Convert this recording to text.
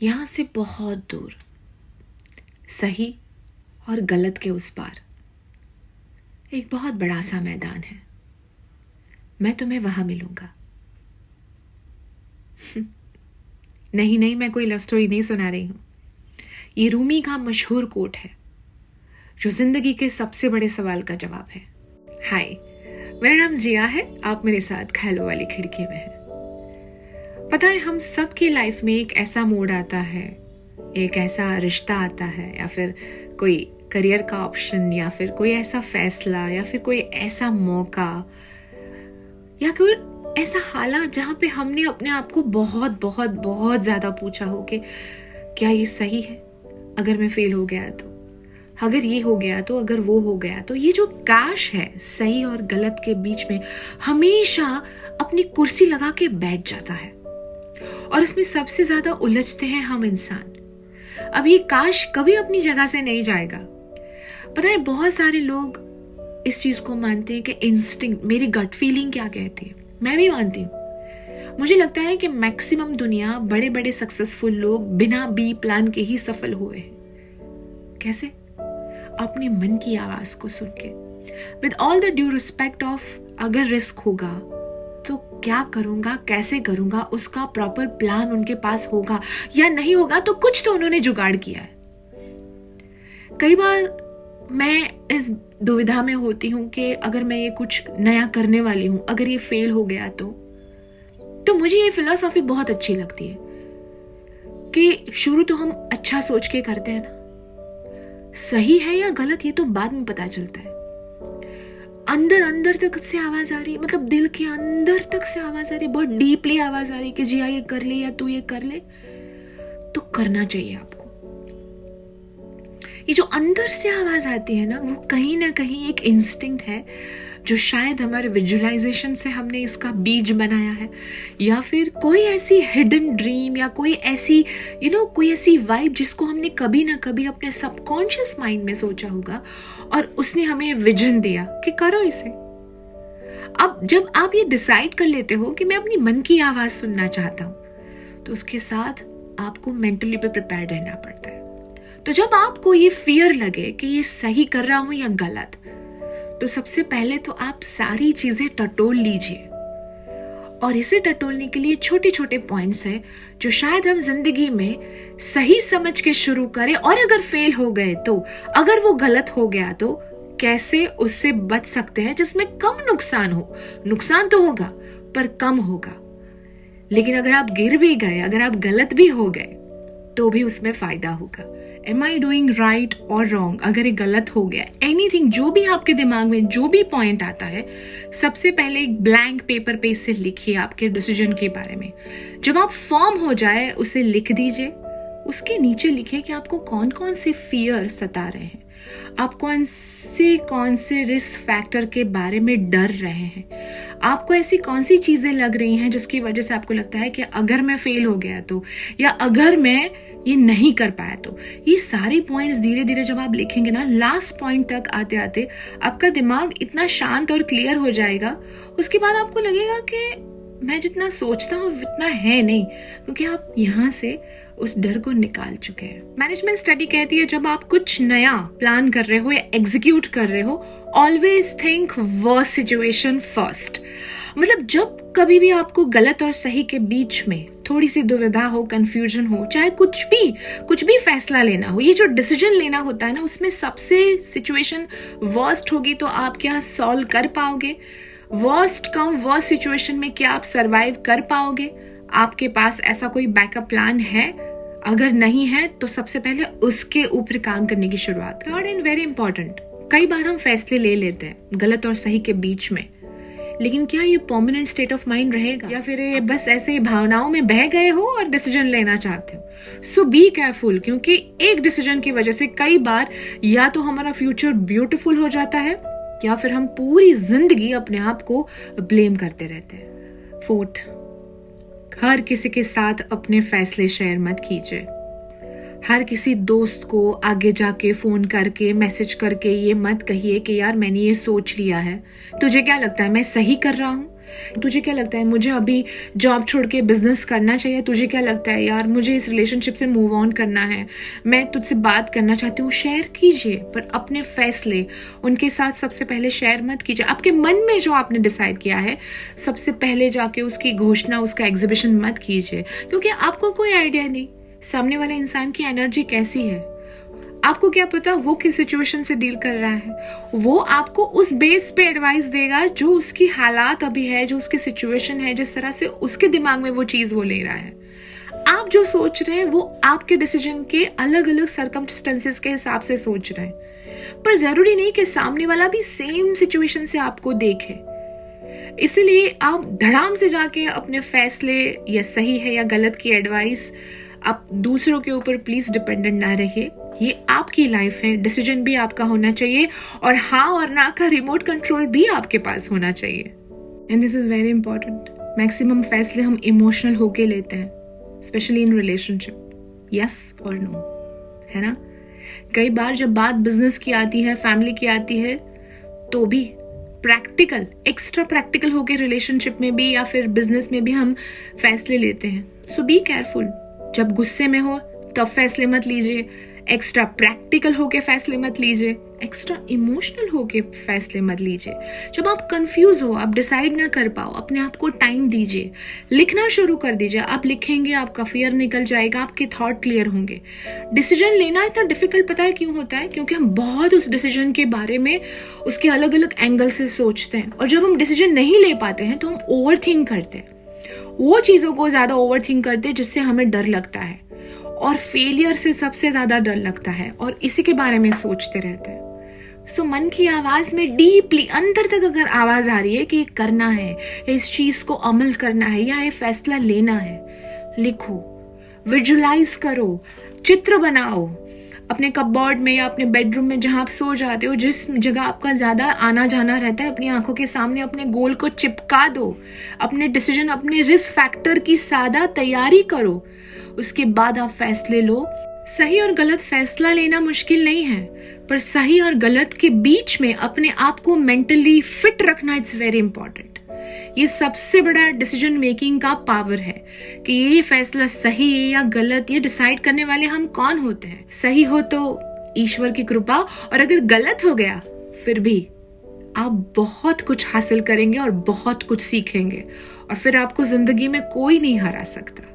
यहाँ से बहुत दूर, सही और गलत के उस पार एक बहुत बड़ा सा मैदान है। मैं तुम्हें वहां मिलूंगा। नहीं, मैं कोई लव स्टोरी नहीं सुना रही हूं। ये रूमी का मशहूर कोट है जो जिंदगी के सबसे बड़े सवाल का जवाब है। हाय, मेरा नाम जिया है। आप मेरे साथ ख्यालों वाली खिड़की में हैं। पता है, हम सब की लाइफ में एक ऐसा मोड़ आता है, एक ऐसा रिश्ता आता है, या फिर कोई करियर का ऑप्शन, या फिर कोई ऐसा फैसला, या फिर कोई ऐसा मौका, या कोई ऐसा हालात जहां पे हमने अपने आप को बहुत बहुत बहुत ज्यादा पूछा हो कि क्या ये सही है? अगर मैं फेल हो गया तो, अगर ये हो गया तो, अगर वो हो गया तो। ये जो काश है सही और गलत के बीच में हमेशा अपनी कुर्सी लगा के बैठ जाता है, और इसमें सबसे ज्यादा उलझते हैं हम इंसान। अब ये काश कभी अपनी जगह से नहीं जाएगा। पता है, बहुत सारे लोग इस चीज को मानते हैं कि इंस्टिंक्ट, मेरी गट फीलिंग क्या कहती है। मैं भी मानती हूँ। मुझे लगता है कि मैक्सिमम दुनिया, बड़े बड़े सक्सेसफुल लोग बिना बी प्लान के ही सफल हुए हैं। कैसे? अपने मन की आवाज को सुन के, with all the due respect of, अगर रिस्क होगा तो क्या करूंगा, कैसे करूंगा, उसका प्रॉपर प्लान उनके पास होगा या नहीं होगा, तो कुछ तो उन्होंने जुगाड़ किया है। कई बार मैं इस दुविधा में होती हूं कि अगर मैं ये कुछ नया करने वाली हूं, अगर ये फेल हो गया तो मुझे ये फिलॉसफी बहुत अच्छी लगती है कि शुरू तो हम अच्छा सोच के करते हैं ना, सही है या गलत ये तो बाद में पता चलता है। अंदर अंदर तक से आवाज आ रही, मतलब दिल के अंदर तक से आवाज आ रही, बहुत डीपली आवाज आ रही कि जिया ये कर ले या तू ये कर ले, तो करना चाहिए आपको। ये जो अंदर से आवाज आती है ना कहीं एक इंस्टिंक्ट है जो शायद हमारे विजुअलाइजेशन से हमने इसका बीज बनाया है, या फिर कोई ऐसी हिडन ड्रीम, या कोई ऐसी कोई ऐसी वाइब जिसको हमने कभी ना कभी अपने सबकॉन्शियस माइंड में सोचा होगा और उसने हमें विजन दिया कि करो इसे। अब जब आप ये डिसाइड कर लेते हो कि मैं अपनी मन की आवाज सुनना चाहता हूं, तो उसके साथ आपको मेंटली पे प्रिपेयर रहना पड़ता है। तो जब आपको ये फियर लगे कि ये सही कर रहा हूं या गलत, तो सबसे पहले तो आप सारी चीजें टटोल लीजिए। और इसे टटोलने के लिए छोटे छोटे पॉइंट्स हैं जो शायद हम जिंदगी में सही समझ के शुरू करें, और अगर फेल हो गए तो, अगर वो गलत हो गया तो कैसे उससे बच सकते हैं जिसमें कम नुकसान हो। नुकसान तो होगा पर कम होगा, लेकिन अगर आप गिर भी गए, अगर आप गलत भी हो गए, तो भी उसमें फायदा होगा। Am I doing right or wrong? अगर ये गलत हो गया, एनीथिंग, जो भी आपके दिमाग में जो भी पॉइंट आता है, सबसे पहले एक ब्लैंक पेपर पे इसे लिखिए आपके डिसीजन के बारे में। जब आप फॉर्म हो जाए उसे लिख दीजिए। उसके नीचे लिखिए कि आपको कौन कौन से फियर सता रहे हैं, आप कौन से रिस्क फैक्टर के बारे में डर रहे हैं, आपको ऐसी कौन सी चीजें लग रही हैं जिसकी वजह से आपको लगता है कि अगर मैं फेल हो गया तो, या अगर मैं ये नहीं कर पाया तो। ये सारे पॉइंट्स धीरे धीरे जब आप लिखेंगे ना, लास्ट पॉइंट तक आते आते आपका दिमाग इतना शांत और क्लियर हो जाएगा। उसके बाद आपको लगेगा कि मैं जितना सोचता हूँ उतना है नहीं, क्योंकि आप यहाँ से उस डर को निकाल चुके हैं। मैनेजमेंट स्टडी कहती है जब आप कुछ नया प्लान कर रहे हो या एग्जीक्यूट कर रहे हो, always think worst situation first. मतलब जब कभी भी आपको गलत और सही के बीच में थोड़ी सी दुविधा हो, कंफ्यूजन हो, चाहे कुछ भी फैसला लेना हो, ये जो डिसीजन लेना होता है ना, उसमें सबसे सिचुएशन वर्स्ट होगी तो आप क्या सॉल्व कर पाओगे? वर्स्ट सिचुएशन में क्या आप सरवाइव कर पाओगे? आपके पास ऐसा कोई बैकअप प्लान है? अगर नहीं है तो सबसे पहले उसके ऊपर काम करने की शुरुआत। थर्ड एंड वेरी इंपॉर्टेंट, कई बार हम फैसले ले लेते हैं गलत और सही के बीच में, लेकिन क्या ये परमानेंट स्टेट ऑफ माइंड रहेगा, या फिर ये बस ऐसे ही भावनाओं में बह गए हो और डिसीजन लेना चाहते हो? सो बी केयरफुल, क्योंकि एक डिसीजन की वजह से कई बार या तो हमारा फ्यूचर ब्यूटीफुल हो जाता है, या फिर हम पूरी जिंदगी अपने आप को ब्लेम करते रहते हैं। फोर्थ, हर किसी के साथ अपने फैसले शेयर मत कीजिए। हर किसी दोस्त को आगे जाके फोन करके, मैसेज करके ये मत कहिए कि यार मैंने ये सोच लिया है, तुझे क्या लगता है मैं सही कर रहा हूँ? तुझे क्या लगता है, मुझे अभी जॉब छोड़ के बिजनेस करना चाहिए? तुझे क्या लगता है, यार मुझे इस रिलेशनशिप से मूव ऑन करना है, मैं तुझसे बात करना चाहती हूँ? शेयर कीजिए, पर अपने फैसले उनके साथ सबसे पहले शेयर मत कीजिए। आपके मन में जो आपने डिसाइड किया है, सबसे पहले जाके उसकी घोषणा, उसका एग्जीबिशन मत कीजिए, क्योंकि आपको कोई आइडिया नहीं सामने वाले इंसान की एनर्जी कैसी है। आपको क्या पता वो किस सिचुएशन से डील कर रहा है। वो आपको उस बेस पे एडवाइस देगा जो उसकी हालात अभी है, जो उसकी सिचुएशन है, जिस तरह से उसके दिमाग में वो चीज वो ले रहा है। आप जो सोच रहे हैं वो आपके डिसीजन के अलग अलग सर्कमस्टेंसेस के हिसाब से सोच रहे हैं, पर जरूरी नहीं कि सामने वाला भी सेम सिचुएशन से आपको देखे। इसीलिए आप धड़ाम से जाके अपने फैसले, या सही है या गलत की एडवाइस, आप दूसरों के ऊपर प्लीज डिपेंडेंट ना रहिए। ये आपकी लाइफ है, डिसीजन भी आपका होना चाहिए, और हाँ और ना का रिमोट कंट्रोल भी आपके पास होना चाहिए। And this is very important. Maximum फैसले हम इमोशनल होके लेते हैं, स्पेशली इन रिलेशनशिप, यस और नो, है ना। कई बार जब बात बिजनेस की आती है, फैमिली की आती है, तो भी प्रैक्टिकल, एक्स्ट्रा प्रैक्टिकल होके रिलेशनशिप में भी या फिर बिजनेस में भी हम फैसले लेते हैं। सो बी केयरफुल। जब गुस्से में हो तब फैसले मत लीजिए, एक्स्ट्रा प्रैक्टिकल होके फैसले मत लीजिए, एक्स्ट्रा इमोशनल होके फैसले मत लीजिए। जब आप कंफ्यूज हो, आप डिसाइड ना कर पाओ, अपने आप को टाइम दीजिए, लिखना शुरू कर दीजिए। आप लिखेंगे, आपका फियर निकल जाएगा, आपके थॉट क्लियर होंगे। डिसीजन लेना इतना डिफिकल्ट पता है क्यों होता है? क्योंकि हम बहुत उस डिसीजन के बारे में उसके अलग अलग एंगल से सोचते हैं, और जब हम डिसीजन नहीं ले पाते हैं तो हम ओवर थिंक करते हैं, वो चीजों को ज्यादा ओवर थिंक करते हैं जिससे हमें डर लगता है, और फेलियर से सबसे ज्यादा डर लगता है, और इसी के बारे में सोचते रहते हैं। सो मन की आवाज में डीपली अंदर तक अगर आवाज आ रही है कि करना है, इस चीज को अमल करना है, या ये फैसला लेना है, लिखो, विजुलाइज करो, चित्र बनाओ अपने कपबोर्ड में या अपने बेडरूम में, जहां आप सो जाते हो, जिस जगह आपका ज्यादा आना जाना रहता है, अपनी आंखों के सामने अपने गोल को चिपका दो, अपने डिसीजन, अपने रिस्क फैक्टर की सादा तैयारी करो, उसके बाद आप फैसले लो। सही और गलत फैसला लेना मुश्किल नहीं है, पर सही और गलत के बीच में अपने आप को मेंटली फिट रखना इट्स वेरी इंपॉर्टेंट। ये सबसे बड़ा डिसीजन मेकिंग का पावर है कि ये फैसला सही है या गलत, ये डिसाइड करने वाले हम कौन होते हैं। सही हो तो ईश्वर की कृपा, और अगर गलत हो गया फिर भी आप बहुत कुछ हासिल करेंगे और बहुत कुछ सीखेंगे, और फिर आपको जिंदगी में कोई नहीं हरा सकता।